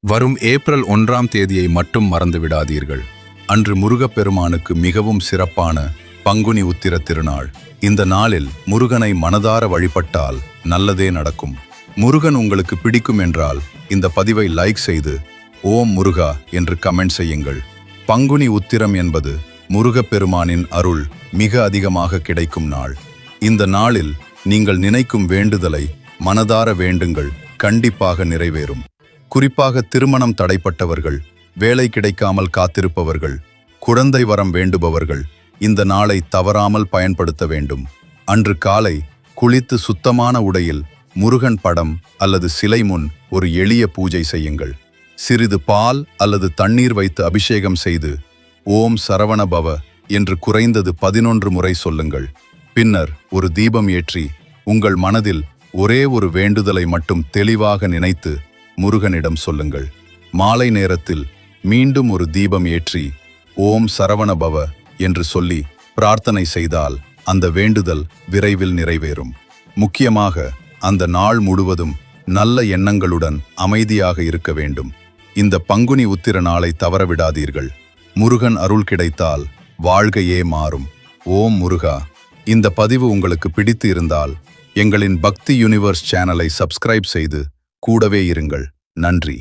வரும் ஏப்ரல் 1ஆம் தேதியை மட்டும் மறந்து விடாதீர்கள். அன்று முருகப்பெருமானுக்கு மிகவும் சிறப்பான பங்குனி உத்திர திருநாள். இந்த நாளில் முருகனை மனதார வழிபட்டால் நல்லதே நடக்கும். முருகன் உங்களுக்கு பிடிக்கும் என்றால் இந்த பதிவை லைக் செய்து ஓம் முருகா என்று கமெண்ட் செய்யுங்கள். பங்குனி உத்திரம் என்பது முருகப்பெருமானின் அருள் மிக அதிகமாக கிடைக்கும் நாள். இந்த நாளில் நீங்கள் நினைக்கும் வேண்டுதலை மனதார வேண்டுங்கள், கண்டிப்பாக நிறைவேறும். குறிப்பாக திருமணம் தடைப்பட்டவர்கள், வேலை கிடைக்காமல் காத்திருப்பவர்கள், குழந்தை வரம் வேண்டுபவர்கள் இந்த நாளை தவறாமல் பயன்படுத்த வேண்டும். அன்று காலை குளித்து சுத்தமான உடையில் முருகன் படம் அல்லது சிலை முன் ஒரு எளிய பூஜை செய்யுங்கள். சிறிது பால் அல்லது தண்ணீர் வைத்து அபிஷேகம் செய்து ஓம் சரவணபவ என்று குறைந்தது 11 முறை சொல்லுங்கள். பின்னர் ஒரு தீபம் ஏற்றி உங்கள் மனதில் ஒரே ஒரு வேண்டுதலை மட்டும் தெளிவாக நினைத்து முருகனிடம் சொல்லுங்கள். மாலை நேரத்தில் மீண்டும் ஒரு தீபம் ஏற்றி ஓம் சரவணபவ என்று சொல்லி பிரார்த்தனை செய்தால் அந்த வேண்டுதல் விரைவில் நிறைவேறும். முக்கியமாக அந்த நாள் முழுவதும் நல்ல எண்ணங்களுடன் அமைதியாக இருக்க வேண்டும். இந்த பங்குனி உத்திர நாளை தவறவிடாதீர்கள். முருகன் அருள் கிடைத்தால் வாழ்க்கையே மாறும். ஓம் முருகா. இந்த பதிவு உங்களுக்கு பிடித்து இருந்தால் எங்களின் பக்தி யூனிவர்ஸ் சேனலை சப்ஸ்கிரைப் செய்து கூடவே இருங்கள். நன்றி.